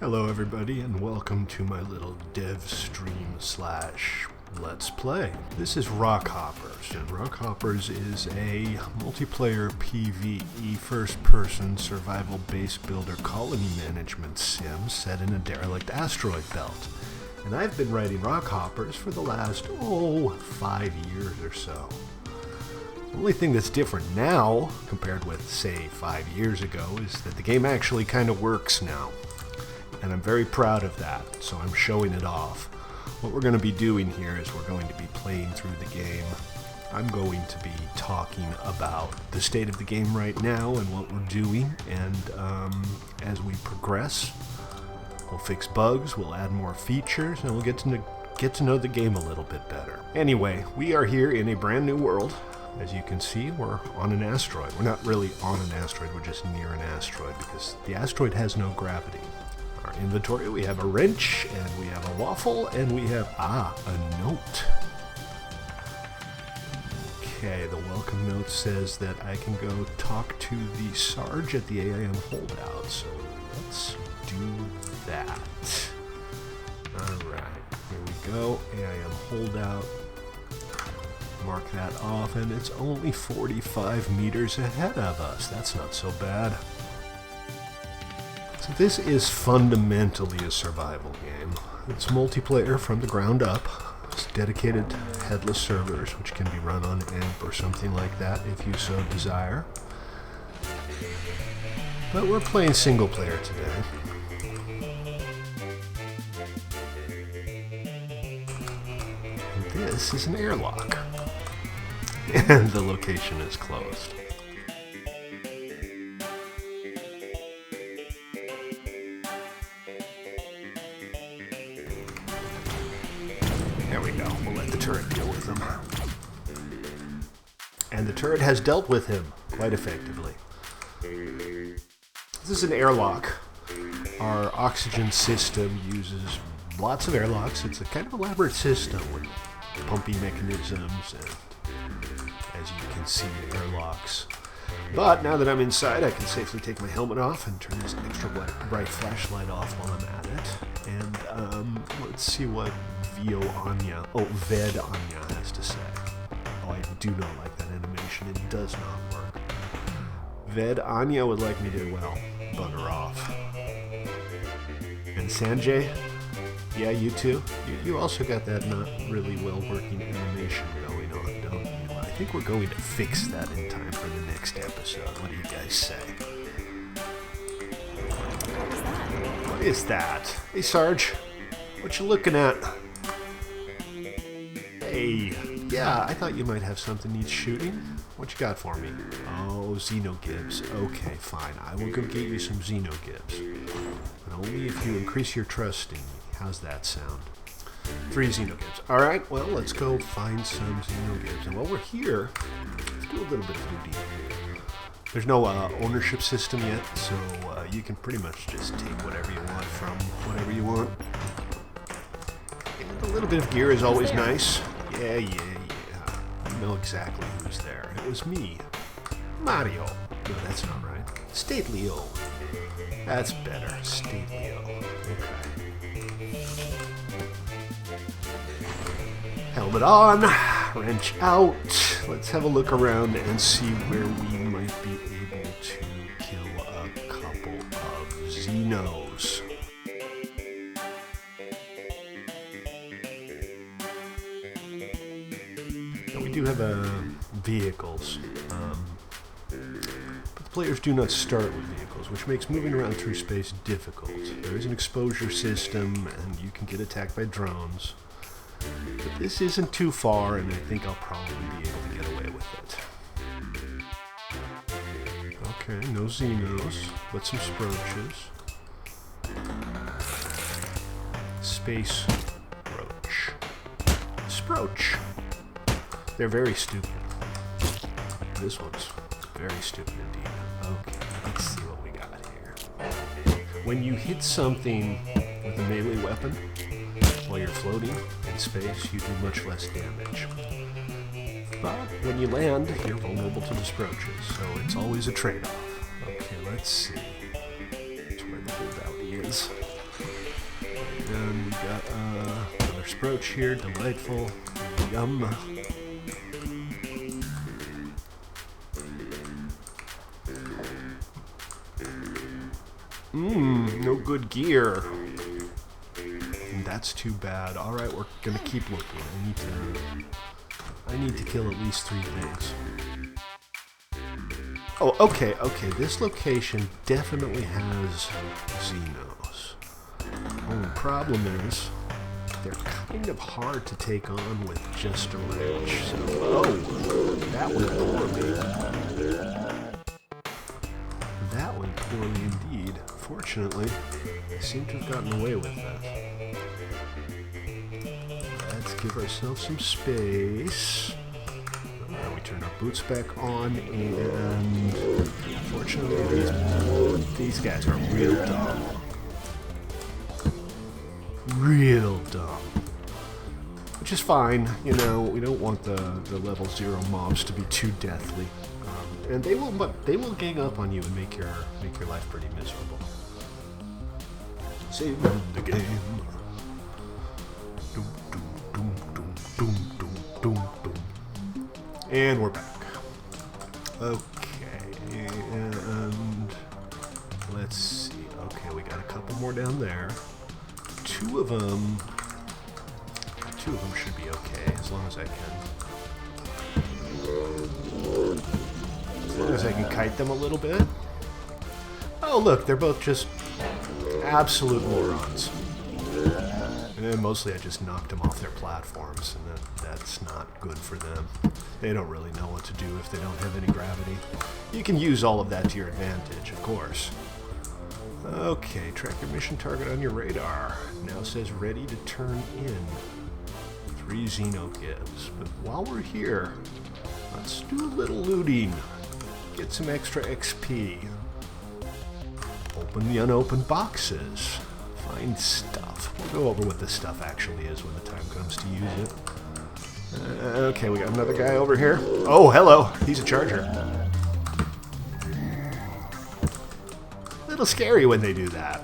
Hello everybody and welcome to my little dev stream / let's play. This is Rockhoppers, and Rockhoppers is a multiplayer PvE first-person survival base builder colony management sim set in a derelict asteroid belt. And I've been writing Rockhoppers for the last, 5 years or so. The only thing that's different now, compared with, say, 5 years ago, is that the game actually kind of works now. And I'm very proud of that, so I'm showing it off. What we're going to be doing here is we're going to be playing through the game. I'm going to be talking about the state of the game right now and what we're doing, and as we progress, we'll fix bugs, we'll add more features, and we'll get to know the game a little bit better. Anyway, we are here in a brand new world. As you can see, we're on an asteroid. We're not really on an asteroid, we're just near an asteroid because the asteroid has no gravity. Our inventory, we have a wrench, and we have a waffle, and we have, a note. Okay, the welcome note says that I can go talk to the Sarge at the AIM holdout, so let's do that. Alright, here we go, AIM holdout. Mark that off, and it's only 45 meters ahead of us. That's not so bad. So this is fundamentally a survival game. It's multiplayer from the ground up. It's dedicated headless servers, which can be run on AMP or something like that if you so desire. But we're playing single player today. And this is an airlock. And the location is closed. There we go. We'll let the turret deal with him. And the turret has dealt with him quite effectively. This is an airlock. Our oxygen system uses lots of airlocks. It's a kind of elaborate system with pumping mechanisms and, as you can see, airlocks. But now that I'm inside, I can safely take my helmet off and turn this extra bright flashlight off while I'm at it. And let's see what Ved Anya has to say. Oh, I do not like that animation. It does not work. Ved Anya would like me to, well, bugger off. And Sanjay? Yeah, you too? You also got that not really well working animation going on, don't you? I think we're going to fix that in time for the next episode. What do you guys say? What is that? Hey, Sarge. What you looking at? Hey. Yeah, I thought you might have something needs shooting. What you got for me? Oh, Xenogibs. Okay, fine. I will go get you some Xenogibs. But only if you increase your trust in me. How's that sound? 3 Xenogibs. Alright, well, let's go find some Xenogibs. And while we're here, let's do a little bit of looting. There's no ownership system yet, so you can pretty much just take whatever you want from whatever you want. And a little bit of gear is always nice. Yeah. You know exactly who's there. It was me. Mario. No, that's not right. Statelio. That's better. Statelio. Okay. Helmet on, wrench out. Let's have a look around and see where we might be able to kill a couple of Xenos. Now we do have vehicles, but the players do not start with vehicles, which makes moving around through space difficult. There is an exposure system, and you can get attacked by drones. But this isn't too far, and I think I'll probably be able to get away with it. Okay, no Xenos, but some Sproaches. Space Roach. Sproach! They're very stupid. This one's very stupid indeed. Okay, let's see what we got here. When you hit something with a melee weapon, while you're floating in space, you do much less damage. But when you land, you're vulnerable to the Sproaches, so it's always a trade-off. Okay, let's see. That's where the holdout is. And we got another Sproach here. Delightful. Yum. No good gear. And that's too bad. Alright, we're gonna keep looking. I need to kill at least 3 things. Oh, okay. This location definitely has Xenos. Only problem is, they're kind of hard to take on with just a wrench. So, oh, that went poorly. That went poorly indeed. Fortunately, I seem to have gotten away with that. Let's give ourselves some space. We turn our boots back on, and fortunately, these guys are real dumb. Real dumb. Which is fine, you know, we don't want the level 0 mobs to be too deathly. And they will gang up on you and make your life pretty miserable. Save the game. Doom, doom, doom, doom, doom, doom, doom. And we're back. Okay, and let's see. Okay, we got a couple more down there. Two of them should be okay, as long as I can kite them a little bit. Oh, look, they're both just absolute morons. And mostly I just knocked them off their platforms, and that's not good for them. They don't really know what to do if they don't have any gravity. You can use all of that to your advantage, of course. Okay, track your mission target on your radar. Now says ready to turn in. 3 Xeno gives. But while we're here, let's do a little looting. Get some extra XP. Open the unopened boxes. Find stuff. We'll go over what this stuff actually is when the time comes to use it. Okay, we got another guy over here. Oh, hello. He's a charger. A little scary when they do that.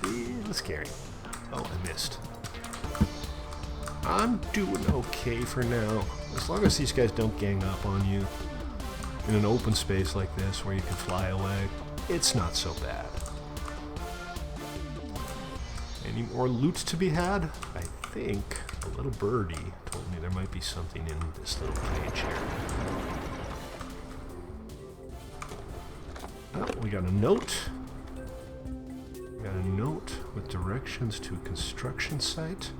A little scary. Oh, I missed. I'm doing okay for now. As long as these guys don't gang up on you in an open space like this where you can fly away, it's not so bad. Any more loot to be had? I think a little birdie told me there might be something in this little cage here. Oh, we got a note. We got a note with directions to a construction site.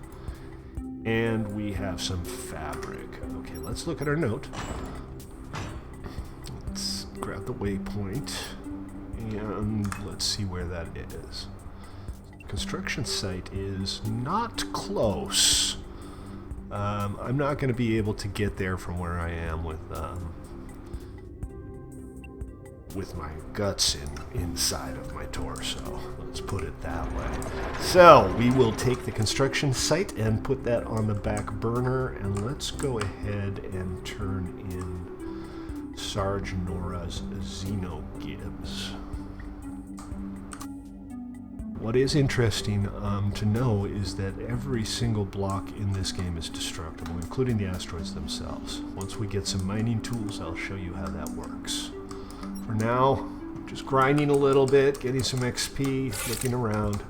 And we have some fabric. Okay, let's look at our note. Let's grab the waypoint. And let's see where that is. Construction site is not close. I'm not going to be able to get there from where I am with my guts inside of my torso. Let's put it that way. So we will take the construction site and put that on the back burner, and let's go ahead and turn in Sarge Nora's Xeno Gibbs. What is interesting to know is that every single block in this game is destructible, including the asteroids themselves. Once we get some mining tools, I'll show you how that works. For now, just grinding a little bit, getting some XP, looking around.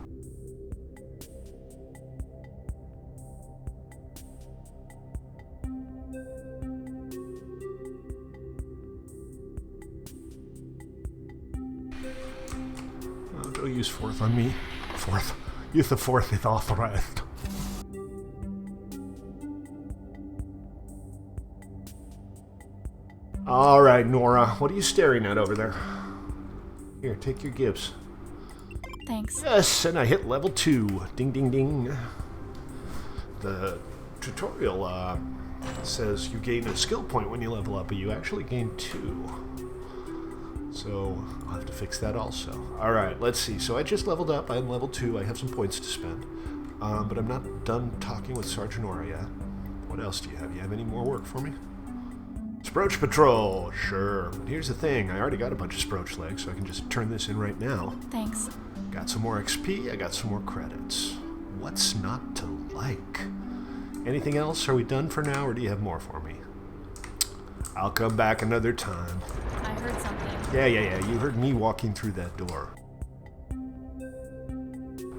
Don't use fourth on me. Fourth. Use the fourth if authorized. Alright, Nora. What are you staring at over there? Here, take your Gibbs. Thanks. Yes, and I hit level 2. Ding, ding, ding. The tutorial says you gain a skill point when you level up, but you actually gain 2. So I'll have to fix that also. Alright, let's see. So I just leveled up. I'm level 2. I have some points to spend. But I'm not done talking with Sergeant Nora yet. What else do you have? You have any more work for me? Sproach Patrol! Sure. But here's the thing. I already got a bunch of Sproach legs, so I can just turn this in right now. Thanks. Got some more XP, I got some more credits. What's not to like? Anything else? Are we done for now, or do you have more for me? I'll come back another time. I heard something. Yeah. You heard me walking through that door.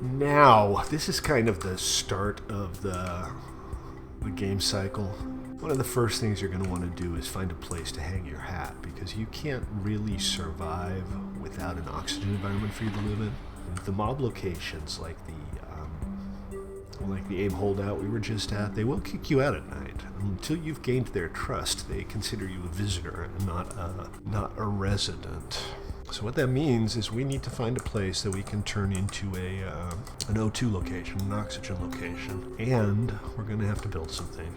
Now, this is kind of the start of the game cycle. One of the first things you're going to want to do is find a place to hang your hat, because you can't really survive without an oxygen environment for you to live in. The mob locations, like the AIM holdout we were just at, they will kick you out at night. Until you've gained their trust, they consider you a visitor and not a resident. So what that means is we need to find a place that we can turn into an O2 location, an oxygen location, and we're going to have to build something.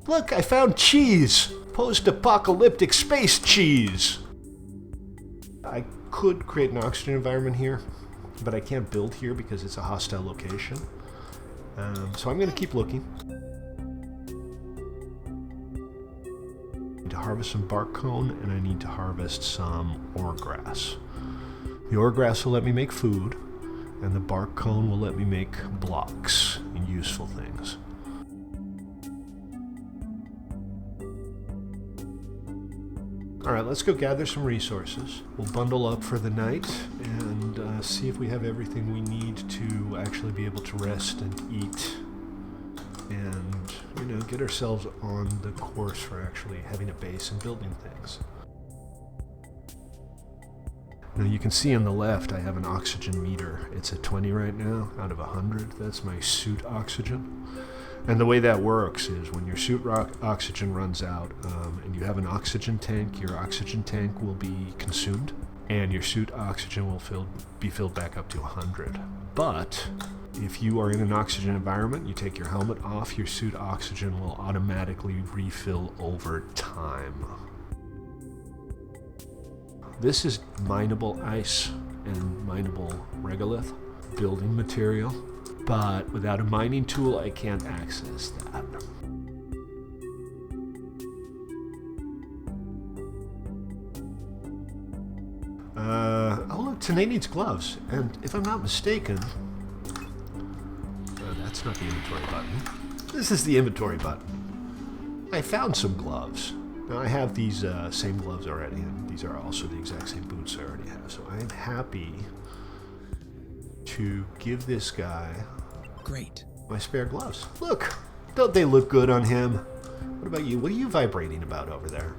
Look, I found cheese! Post-apocalyptic space cheese! I could create an oxygen environment here, but I can't build here because it's a hostile location. So I'm going to keep looking. I need to harvest some bark cone, and I need to harvest some ore grass. The ore grass will let me make food, and the bark cone will let me make blocks and useful things. Alright, let's go gather some resources. We'll bundle up for the night and see if we have everything we need to actually be able to rest and eat and, get ourselves on the course for actually having a base and building things. Now you can see on the left I have an oxygen meter. It's at 20 right now out of 100. That's my suit oxygen. And the way that works is when your suit oxygen runs out and you have an oxygen tank, your oxygen tank will be consumed and your suit oxygen will be filled back up to 100. But if you are in an oxygen environment, you take your helmet off, your suit oxygen will automatically refill over time. This is mineable ice and mineable regolith, building material. But without a mining tool, I can't access that. Oh look, Tanae needs gloves. And if I'm not mistaken... that's not the inventory button. This is the inventory button. I found some gloves. Now I have these same gloves already, and these are also the exact same boots I already have. So I'm happy to give this guy my spare gloves. Look, don't they look good on him? What about you? What are you vibrating about over there?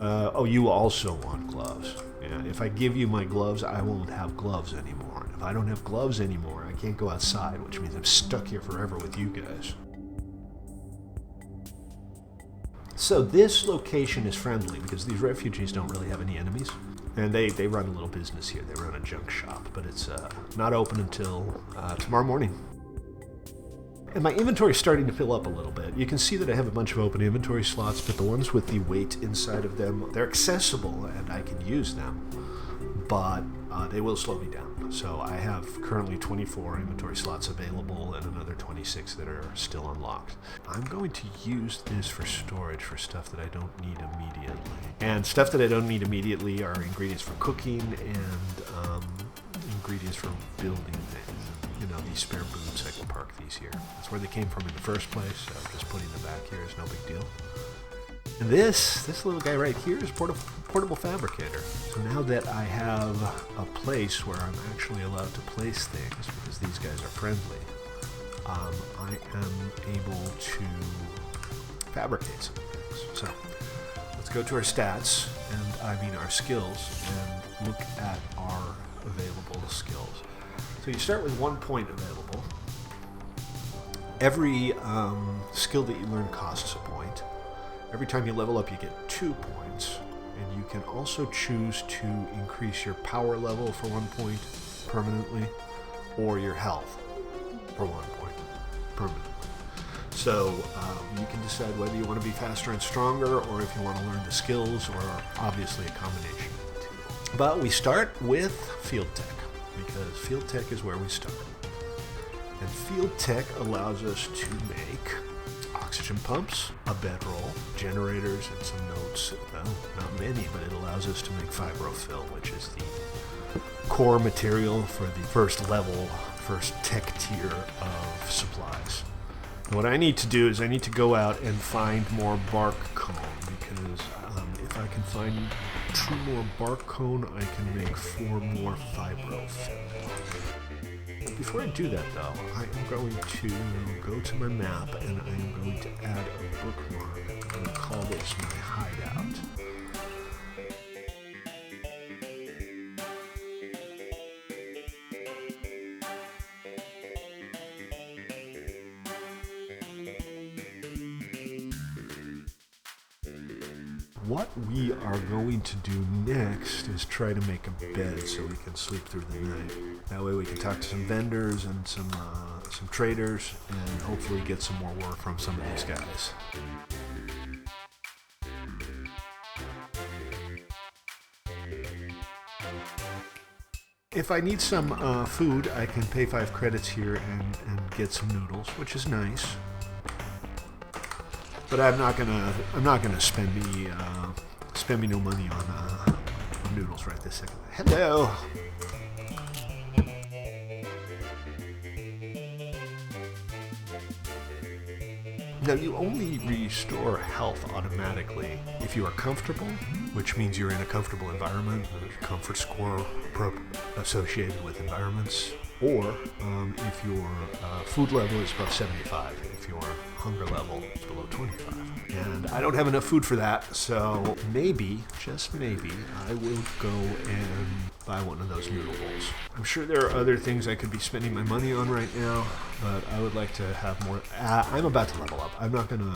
Oh, you also want gloves. Yeah, if I give you my gloves, I won't have gloves anymore. If I don't have gloves anymore, I can't go outside, which means I'm stuck here forever with you guys. So this location is friendly because these refugees don't really have any enemies. And they run a little business here. They run a junk shop, but it's not open until tomorrow morning. And my inventory is starting to fill up a little bit. You can see that I have a bunch of open inventory slots, but the ones with the weight inside of them, they're accessible and I can use them, but they will slow me down. So I have currently 24 inventory slots available and another 26 that are still unlocked. I'm going to use this for storage for stuff that I don't need immediately. And stuff that I don't need immediately are ingredients for cooking and ingredients for building things. These spare boots, I can park these here. That's where they came from in the first place, so just putting them back here is no big deal. And this little guy right here is portable fabricator. So now that I have a place where I'm actually allowed to place things, because these guys are friendly, I am able to fabricate some things. So let's go to our stats, and our skills, and look at our available skills. So you start with 1 point available. Every skill that you learn costs a point. Every time you level up, you get 2 points. And you can also choose to increase your power level for 1 point permanently, or your health for 1 point permanently. So you can decide whether you want to be faster and stronger, or if you want to learn the skills, or obviously a combination of the two. But we start with field tech, because field tech is where we start. And field tech allows us to make oxygen pumps, a bedroll, generators, and some nodes. Well, not many, but it allows us to make fibrofill, which is the core material for the first level, first tech tier of supplies. What I need to do is I need to go out and find more bark cone, because if I can find 2 more bark cone, I can make 4 more fibrofill. Before I do that, though, I am going to go to my map and I am going to add a bookmark. I'm going to call this my hideout. What we are going to do next is try to make a bed so we can sleep through the night. That way we can talk to some vendors and some traders and hopefully get some more work from some of these guys. If I need some food, I can pay 5 credits here and get some noodles, which is nice. But I'm not gonna spend me no money on noodles right this second. Hello. Now you only restore health automatically if you are comfortable, which means you're in a comfortable environment. There's a comfort score associated with environments, or if your food level is above 75. If your hunger level is below 25. And I don't have enough food for that, so maybe, just maybe, I will go and buy one of those noodle bowls. I'm sure there are other things I could be spending my money on right now, but I would like to have more. I'm about to level up. I'm not going to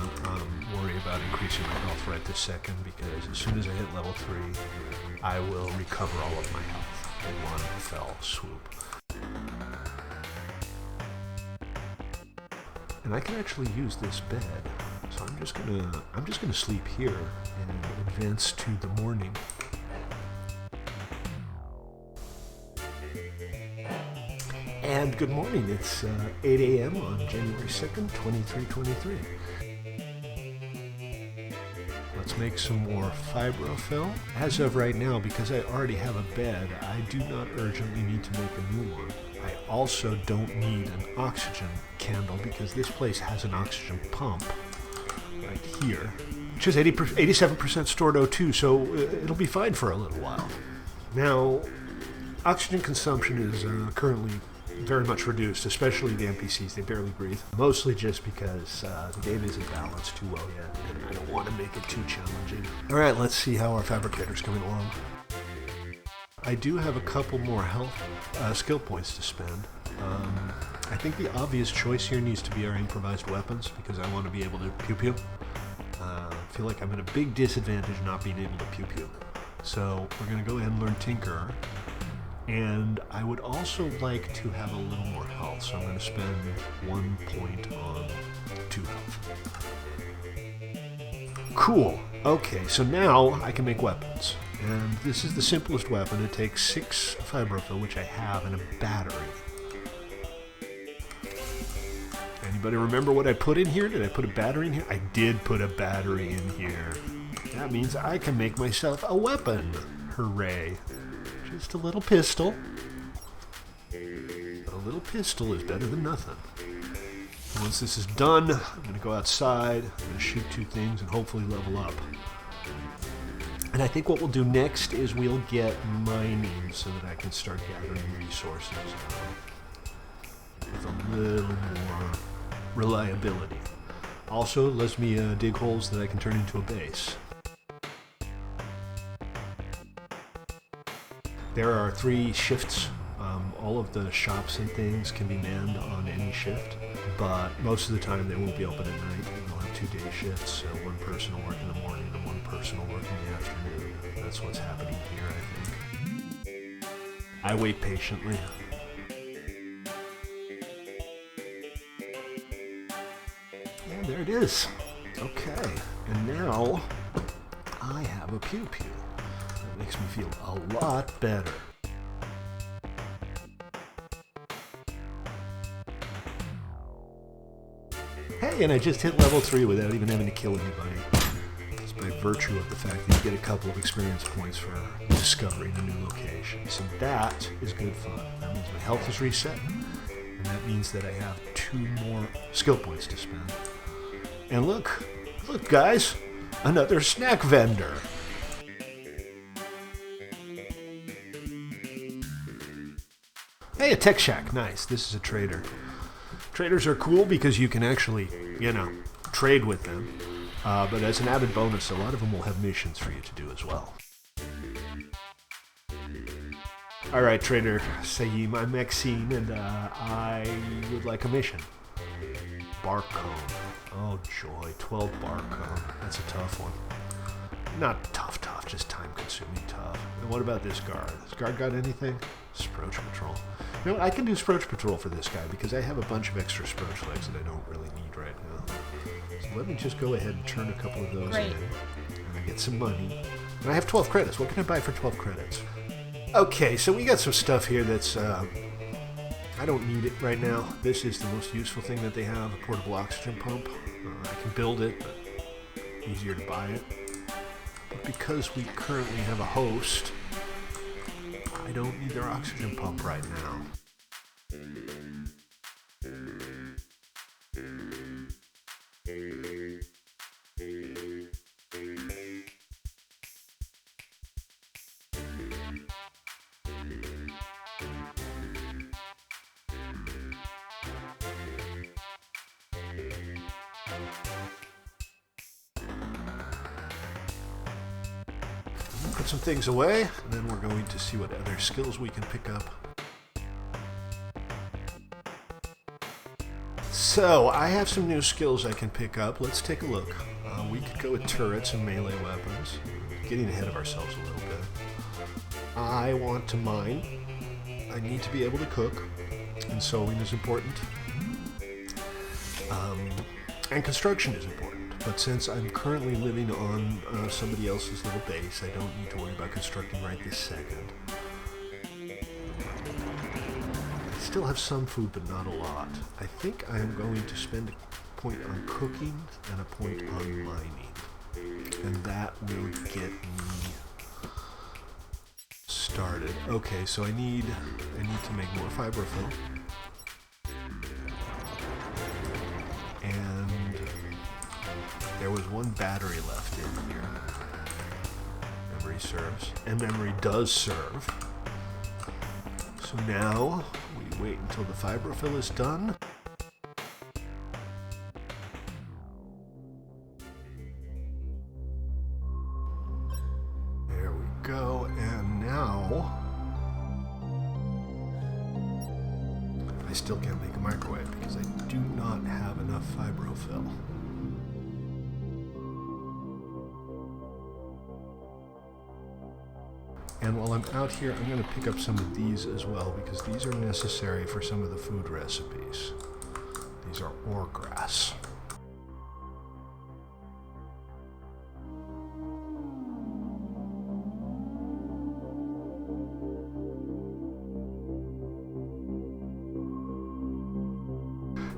worry about increasing my health right this second, because as soon as I hit level 3, I will recover all of my health in one fell swoop. And I can actually use this bed, so I'm just gonna sleep here and advance to the morning. And good morning. It's 8 a.m. on January 2nd, 2323. Let's make some more fibrofill. As of right now, because I already have a bed, I do not urgently need to make a new one. I also don't need an oxygen candle because this place has an oxygen pump right here, which is 87% stored O2, so it'll be fine for a little while. Now, oxygen consumption is currently very much reduced, especially the NPCs. They barely breathe, mostly just because the game isn't balanced too well yet, and I don't want to make it too challenging. All right, let's see how our fabricator's coming along. I do have a couple more health skill points to spend. I think the obvious choice here needs to be our improvised weapons, because I want to be able to pew-pew. I feel like I'm at a big disadvantage not being able to pew-pew. So we're going to go ahead and learn Tinkerer. And I would also like to have a little more health, so I'm going to spend 1 point on 2 health. Cool. Okay, so now I can make weapons. And this is the simplest weapon. It takes 6 fibrofill, which I have, and a battery. Anybody remember what I put in here? Did I put a battery in here? I did put a battery in here. That means I can make myself a weapon. Hooray. Just a little pistol. A little pistol is better than nothing. Once this is done, I'm going to go outside, I'm going to shoot 2 things, and hopefully level up. And I think what we'll do next is we'll get mining so that I can start gathering resources with a little more reliability. Also, it lets me dig holes that I can turn into a base. There are 3 shifts. All of the shops and things can be manned on any shift, but most of the time they won't be open at night. They'll have 2-day shifts, so 1 person will work in the morning and 1 person will work in the afternoon. That's what's happening here, I think. I wait patiently. And there it is. Okay, and now I have a pew-pew. That makes me feel a lot better. Hey, and I just hit level 3 without even having to kill anybody. Just by virtue of the fact that you get a couple of experience points for discovering a new location. So that is good fun. That means my health is reset. And that means that I have 2 more skill points to spend. And look guys, another snack vendor. Hey, a tech shack, nice. This is a trader. Traders are cool because you can actually, trade with them. But as an added bonus, a lot of them will have missions for you to do as well. Alright, Trader Saeem, I'm Maxine, and I would like a mission. Bark cone. Oh joy, 12 bark cone. That's a tough one. Not tough, just time-consuming tough. And what about this guard? Has guard got anything? Sproach Patrol. You know what, I can do Sproach Patrol for this guy because I have a bunch of extra Sproach legs that I don't really need right now. So let me just go ahead and turn a couple of those in. And I get some money. And I have 12 credits. What can I buy for 12 credits? Okay, so we got some stuff here that's... I don't need it right now. This is the most useful thing that they have, a portable oxygen pump. I can build it, but easier to buy it. But because we currently have a host, I don't need their oxygen pump right now. Put some things away, and then we're going to see what other skills we can pick up. So, I have some new skills I can pick up. Let's take a look. We could go with turrets and melee weapons. Getting ahead of ourselves a little bit. I want to mine. I need to be able to cook, and sewing is important. And construction is important. But since I'm currently living on somebody else's little base, I don't need to worry about constructing right this second. I still have some food, but not a lot. I think I am going to spend a point on cooking and a point on mining. And that will get me started. Okay, so I need to make more fiberfill. And there was one battery left in here. Memory serves. And memory does serve. So now, we wait until the fiberfill is done. There we go. And now, I still can't make a microwave because I do not have enough fiberfill. And while I'm out here, I'm going to pick up some of these as well, because these are necessary for some of the food recipes. These are ore grass.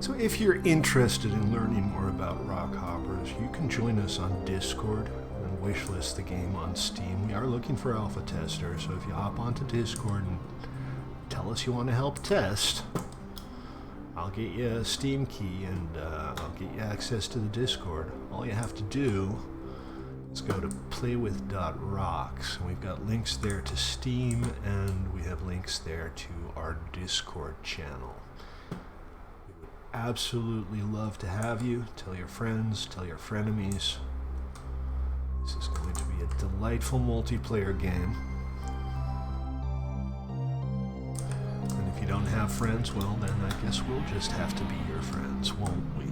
So if you're interested in learning more about rock hoppers, you can join us on Discord. Wishlist the game on Steam. We are looking for alpha testers, so if you hop onto Discord and tell us you want to help test, I'll get you a Steam key and I'll get you access to the Discord. All you have to do is go to playwith.rocks, and we've got links there to Steam, and we have links there to our Discord channel. We would absolutely love to have you. Tell your friends, tell your frenemies. This is going to be a delightful multiplayer game. And if you don't have friends, well then I guess we'll just have to be your friends, won't we?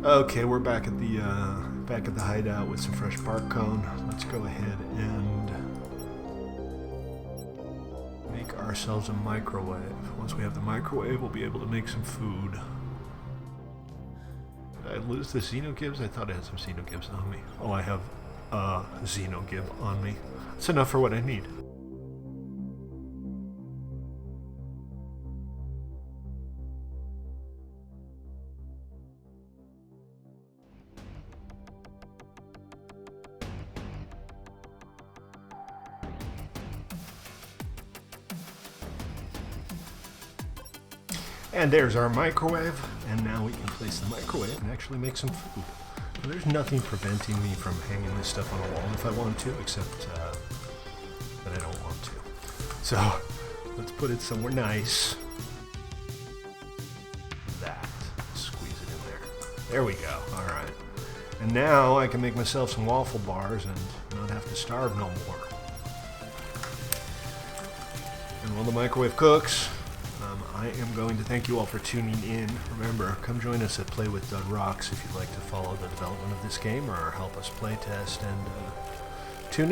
Okay, we're back at the back at the hideout with some fresh bark cone. Let's go ahead and make ourselves a microwave. Once we have the microwave, we'll be able to make some food. Did I lose the xenogibs? I thought I had some xenogibs on me. Oh, I have a xenogib on me. That's enough for what I need. And there's our microwave, and now we can place the microwave and actually make some food. Now, there's nothing preventing me from hanging this stuff on a wall if I want to, except that I don't want to. So, let's put it somewhere nice. That. Squeeze it in there. There we go. Alright. And now I can make myself some waffle bars and not have to starve no more. And while the microwave cooks, I am going to thank you all for tuning in. Remember, come join us at Play-With-Rocks if you'd like to follow the development of this game or help us playtest, and tune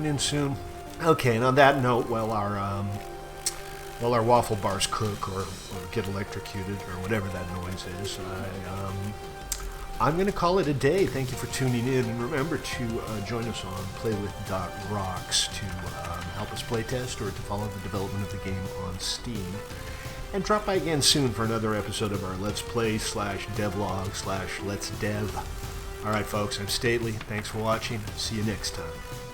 in soon. Okay, and on that note, while our waffle bars cook or get electrocuted or whatever that noise is, I'm going to call it a day. Thank you for tuning in, and remember to join us on Play-With-Rocks to help us playtest or to follow the development of the game on Steam. And drop by again soon for another episode of our Let's Play /devlog/Let's Dev. Alright folks, I'm Stately. Thanks for watching. See you next time.